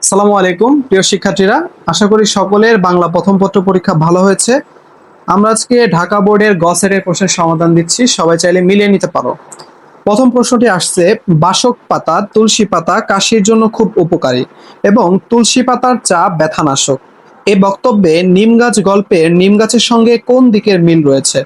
আসসালামু আলাইকুম প্রিয় শিক্ষার্থীরা, আশা করি সকলের বাংলা প্রথম পত্র পরীক্ষা ভালো হয়েছে। আমরা আজকে ঢাকা বোর্ডের গ সেটের প্রশ্নের সমাধান দিচ্ছি, সবাই চাইলে মিলিয়ে নিতে পারো। প্রথম প্রশ্নটি আসছে, বাসক পাতা তুলসী পাতা কাশির জন্য খুব উপকারী এবং তুলসী পাতার চা ব্যথানাশক। এই বক্তব্যে নিম গাছ গল্পের নিম গাছের সঙ্গে কোন দিকের মিল রয়েছে?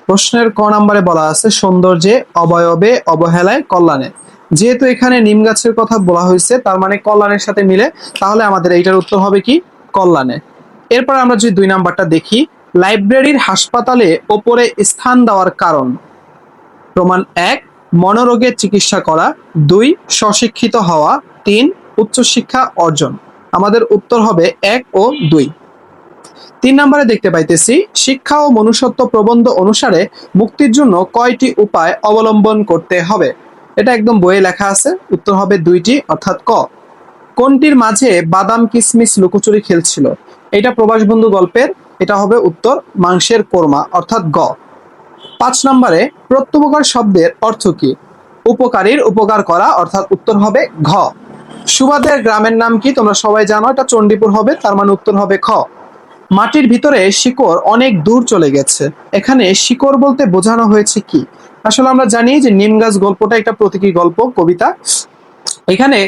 প্রশ্নের ক নম্বরে বলা আছে সৌন্দর্যে, অবয়বে, অবহেলায়, কল্যাণে। যেহেতু এখানে নিম গাছের কথা বলা হয়েছে, তার মানে কল্যাণের সাথে মিলে, তাহলে আমাদের এইটার উত্তর হবে কি? কল্যাণে। এরপর আমরা যদি 2 নাম্বারটা দেখি, লাইব্রেরির হাসপাতালে ওপরে স্থান দেওয়ার কারণ। প্রমাণ 1, মনোরোগের চিকিৎসা করা। 2, স্বশিক্ষিত হওয়া। 3, উচ্চশিক্ষা অর্জন। আমাদের উত্তর হবে 1 ও 2। 3 নম্বরে দেখতে পাইতেছি, শিক্ষা ও মনুষ্যত্ব প্রবন্ধ অনুসারে মুক্তির জন্য কয়টি উপায় অবলম্বন করতে হবে? এটা একদম বইয়ে লেখা আছে, উত্তর হবে 2টি, অর্থাৎ ক। কোনটির মাঝে বাদাম কিশমিশ লুকোচুরি খেলছিল? এটা প্রবাস বন্ধু গল্পের, এটা হবে উত্তর মাংসের কোরমা, অর্থাৎ গ। 5 নম্বরে প্রত্যুপকার শব্দের অর্থ কি? উপকারীর উপকার করা, অর্থাৎ উত্তর হবে ঘ। সুবাদের গ্রামের নাম কি? তোমরা সবাই জানো, এটা চণ্ডীপুর হবে, তার মানে উত্তর হবে খ। মাটির ভিতরে শিকড় অনেক দূর চলে গেছে, এখানে শিকড় বলতে বোঝানো হয়েছে কি? আসলে আমরা জানি যে নিম গাছ গল্পটা একটা প্রতীকী গল্প, কবিতা। এখানে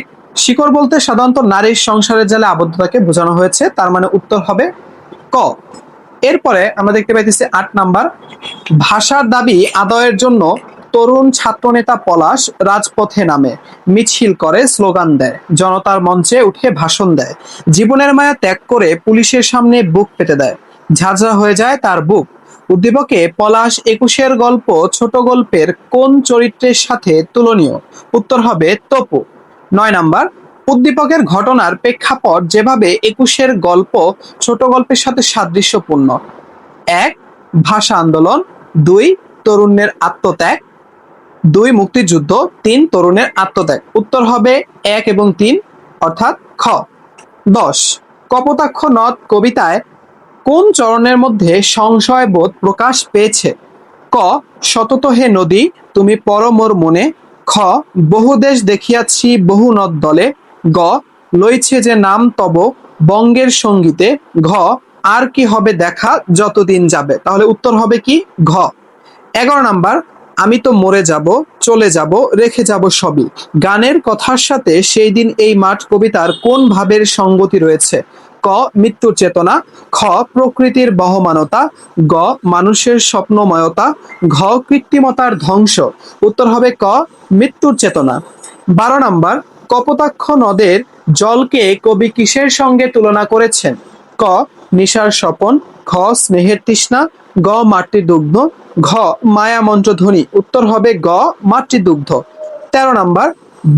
শিকড় বলতে সাধারণত নারীর সংসারের জালে আবদ্ধতাকে বোঝানো হয়েছে, তার মানে উত্তর হবে ক। এরপরে আমরা দেখতে পাইতেছি 8 নাম্বার, ভাষার দাবি আদায়ের জন্য তরুণ ছাত্রনেতা পলাশ রাজপথে নামে, মিছিল করে, স্লোগান দেয়, জনতার মঞ্চে উঠে ভাষণ দেয়, জীবনের মায়া ত্যাগ করে পুলিশের সামনে বুক পেতে দেয়, ঝাঁঝরা হয়ে যায় তার বুক। উদ্দীপকে পলাশ 21-এর গল্প ছোট গল্পের কোন চরিত্রের সাথে তুলনীয়? উত্তর হবে তপু। 9 নাম্বার, উদ্দীপকের ঘটনার প্রেক্ষাপট যেভাবে 21-এর গল্প ছোট গল্পের সাথে সাদৃশ্যপূর্ণ। 1, ভাষা আন্দোলন। 2, তরুণের আত্মত্যাগ। 2, মুক্তিযুদ্ধ। 3, তরুণের আত্মত্যাগ। উত্তর হবে 1 এবং 3, অর্থাৎ খ। 10, কপোতাক্ষ নদ কবিতায় কোন চরণের মধ্যে সংশয়বোধ প্রকাশ পেয়েছে? ক, সতত হে নদী তুমি পর মোর মনে। খ, বহু দেশ দেখিয়াছি বহু নদ দলে। গ, লইছে যে নাম তব বঙ্গের সঙ্গীতে। ঘ, আর কি হবে দেখা যতদিন যাবে। তাহলে উত্তর হবে কি? ঘ। 11 নাম্বার, আমি তো মরে যাব, চলে যাব, রেখে যাব সবই, গানের কথার সাথে সেই দিন এই মাঠ কবিতার কোন ভাবের সঙ্গতি রয়েছে? ক, মৃত্যুর চেতনা। খ, প্রকৃতির বহমানতা। গ, মানুষের স্বপ্নময়তা। ঘ, কৃত্রিমতার ধ্বংস। উত্তর হবে ক, মৃত্যুর চেতনা। 12 নাম্বার, কপোতাক্ষ নদের জলকে কবি কিসের সঙ্গে তুলনা করেছেন? ক, নিশার স্বপন। খ, স্নেহের তৃষ্ণা। গ, মাতৃদুগ্ধ। ঘ, মায়া মন্ত্রধ্বনি। উত্তর হবে গ, মাতৃদুগ্ধ। 13 নাম্বার,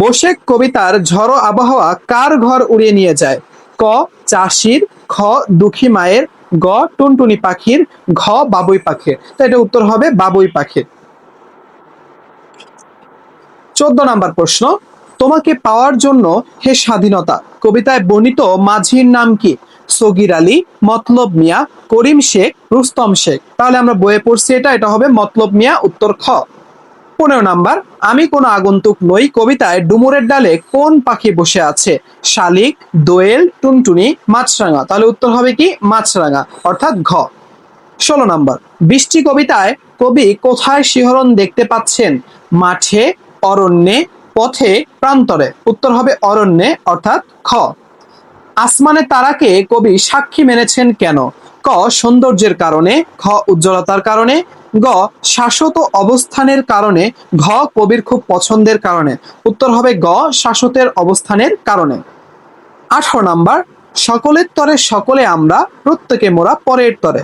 বসেক কবিতার ঝড়ো আবহাওয়া কার ঘর উড়িয়ে নিয়ে যায়? ক, চাষির। খ, দুঃখী মায়ের। গ, টুনটুনি পাখির। ঘ, বাবুই পাখির। তো এটা উত্তর হবে বাবুই পাখির। 14 নাম্বার প্রশ্ন, তোমাকে পাওয়ার জন্য হে স্বাধীনতা কবিতায় বর্ণিত মাঝির নাম কি? সগির আলী, মতলব মিয়া, করিম শেখ, রুস্তম শেখ। তাহলে আমরা বইয়ে পড়ছি, এটা হবে মতলব মিয়া, উত্তর খ। 15 নাম্বার, আমি কোনো আগন্তুক নই কবিতায় ডুমুরের ডালে কোন পাখি বসে আছে? শালিক, দোয়েল, টুনটুনি, মাছরাঙা। তাহলে উত্তর হবে কি? মাছরাঙা, অর্থাৎ ঘ। 16 নাম্বার, বৃষ্টি কবিতায় কবি কোথায় শিহরণ দেখতে পাচ্ছেন? মাঠে, অরণ্যে, পথে, প্রান্তরে। উত্তর হবে অরণ্যে, অর্থাৎ খ। আসমানে তারাকে কবি সাক্ষী মেনেছেন কেন? ক, সৌন্দর্যের কারণে। খ, উজ্জ্বলতার কারণে। গ, শাশ্বত অবস্থানের কারণে। ঘ, কবির খুব পছন্দের কারণে। উত্তর হবে গ, শাশ্বতের অবস্থানের কারণে। 18 নাম্বার, সকলের তরে সকলে আমরা, প্রত্যেকে মোরা পরের তরে।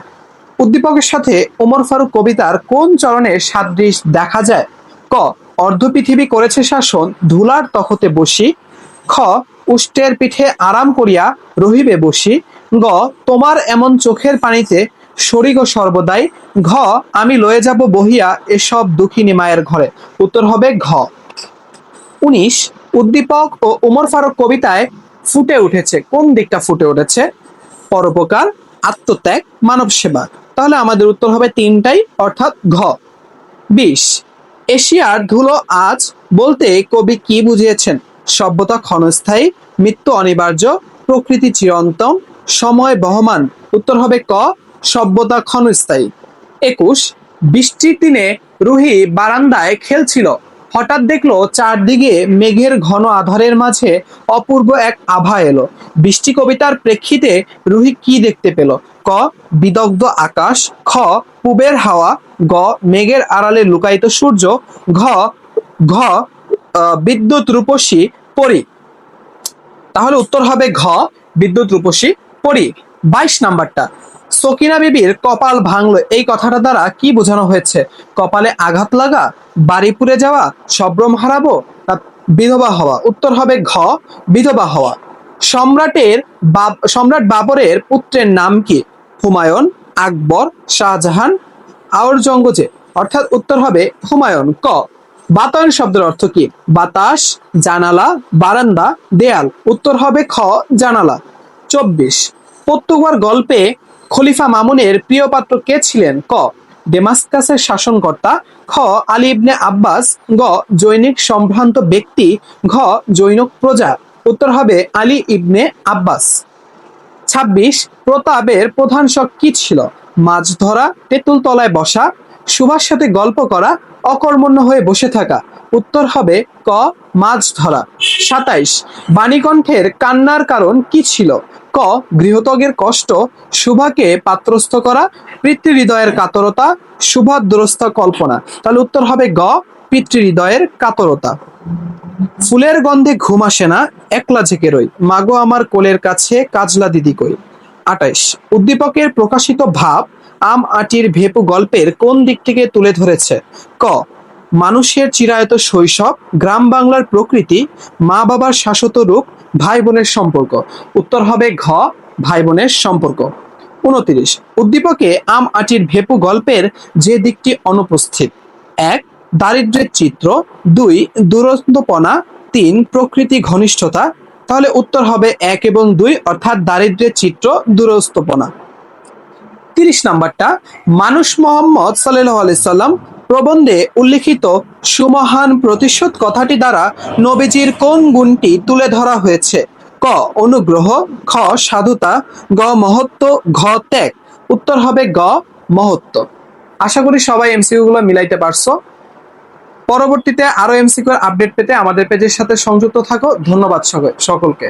উদ্দীপকের সাথে ওমর ফারুক কবিতার কোন চরণের সাদৃশ দেখা যায়? ক, অর্ধ পৃথিবী করেছে শাসন ধুলার তখতে বসি। খ, উষ্টের পিঠে আরাম করিয়া রহিবে বসি। গ, তোমার এমন চোখের পানিতে সরিগ সর্বদাই। ঘ, আমি লয়ে যাব বহিয়া এসব দুঃখিনী মায়ের ঘরে। উত্তর হবে ঘ। 19, উদ্দীপক ও ওমর ফারুক কবিতায় ফুটে উঠেছে, কোন দিকটা ফুটে উঠেছে? পরোপকার, আত্মত্যাগ, মানব সেবা। তাহলে আমাদের উত্তর হবে তিনটাই, অর্থাৎ ঘ। 20, এশিয়ার ধুলো আজ বলতে কবি কি বুঝিয়েছেন? সভ্যতা ক্ষণস্থায়ী, মৃত্যু অনিবার্য, প্রকৃতি চিরন্তন, সময় বহমান। উত্তর হবে ক, সভ্যতা ক্ষণস্থায়ী। 21, বৃষ্টির দিনে রুহি বারান্দায় খেলছিল। হঠাৎ দেখলো চারদিকে মেঘের ঘন আধারের মাঝে অপূর্ব এক আভা এলো। বৃষ্টি কবিতার প্রেক্ষিতে রুহি কি দেখতে পেল? ক, বিদগ্ধ আকাশ, খ, পূবের হাওয়া, গ, মেঘের আড়ালে লুকায়িত সূর্য, ঘ ঘ বিদ্যুৎ রূপসী পরী। তাহলে উত্তর হবে ঘ, বিদ্যুৎ রূপসী পরী। 22 নাম্বারটা, সকিনা বিবির কপাল ভাঙলো, এই কথাটা দ্বারা কি বোঝানো হয়েছে? কপালে আঘাত লাগা, বাড়ি পুড়ে যাওয়া, সম্ভ্রম হারাবো, না বিধবা হওয়া? উত্তর হবে ঘ, বিধবা হওয়া। সম্রাট বাবরের পুত্রের নাম কি? হুমায়ুন, আকবর, শাহজাহান, আওরঙ্গজেব। অর্থাৎ উত্তর হবে হুমায়ুন। ক, বাতায়ন শব্দের অর্থ কি? বাতাস, জানালা, বারান্দা, দেয়াল। উত্তর হবে খ, জানালা। 24, পর্তুগাল গল্পে খলিফা মামুনের প্রিয় পাত্র কে ছিলেন? ক, ডেমাস্কাসের শাসনকর্তা, খ, আলী ইবনে আব্বাস, গ, জৈনিক সম্ভ্রান্ত ব্যক্তি, ঘ, জৈনক প্রজা। উত্তর হবে আলী ইবনে আব্বাস। 26, প্রতাপের প্রধান শখ কি ছিল? মাছ ধরা, তেঁতুল তলায় বসা, সুভার সাথে গল্প করা, অকর্মণ্য হয়ে বসে থাকা। উত্তর হবে ক, মাছ ধরা। 27, বাণীকণ্ঠের কান্নার কারণ কি ছিল? ক, গৃহত্যাগের কষ্ট, সুভাকে পাত্রস্থ করা, পিতৃহৃদয়ের কাতরতা, সুভার দুরস্থ কল্পনা। তাহলে উত্তর হবে গ, পিতৃহৃদয়ের কাতরতা। ফুলের গন্ধে ঘুম আসে না, একলা জেগে রই, মাগো আমার কোলের কাছে, কাজলা দিদি কই। 28, উদ্দীপকের প্রকাশিত ভাব আম আটির ভেপু গল্পের কোন দিক থেকে তুলে ধরেছে? ক, মানুষের চিরায়ত শৈশব, গ্রাম বাংলার প্রকৃতি, মা বাবার শাশ্বত রূপ, ভাই বোনের সম্পর্ক। উত্তর হবে ঘ, ভাই বোনের সম্পর্ক। 29, উদ্দীপকে আম আটির ভেপু গল্পের যে দিকটি অনুপস্থিত? 1, দারিদ্র্যের চিত্র, 2, দূরত্বপনা, 3, প্রকৃতি ঘনিষ্ঠতা। তাহলে উত্তর হবে 1 এবং 2, অর্থাৎ দারিদ্র্যের চিত্র, দূরত্বপনা। 30 নাম্বারটা, মানুষ মোহাম্মদ সাল্লাল্লাহু আলাইহি সাল্লাম প্রবন্ধে উল্লিখিত সুমহান প্রতিশোধ কথাটি দ্বারা নবীজির কোন গুণটি তুলে ধরা হয়েছে? ক, অনুগ্রহ, খ, সাধুতা, গ, মহত্ব, ঘ, ত্যাগ। উত্তর হবে গ, মহত্ব। আশা করি সবাই এমসিকিউ গুলো মিলাইতে পারছো। পরবর্তীতে আরো এমসিকিউ আপডেট পেতে আমাদের পেজের সাথে সংযুক্ত থাকো। ধন্যবাদ সকলকে।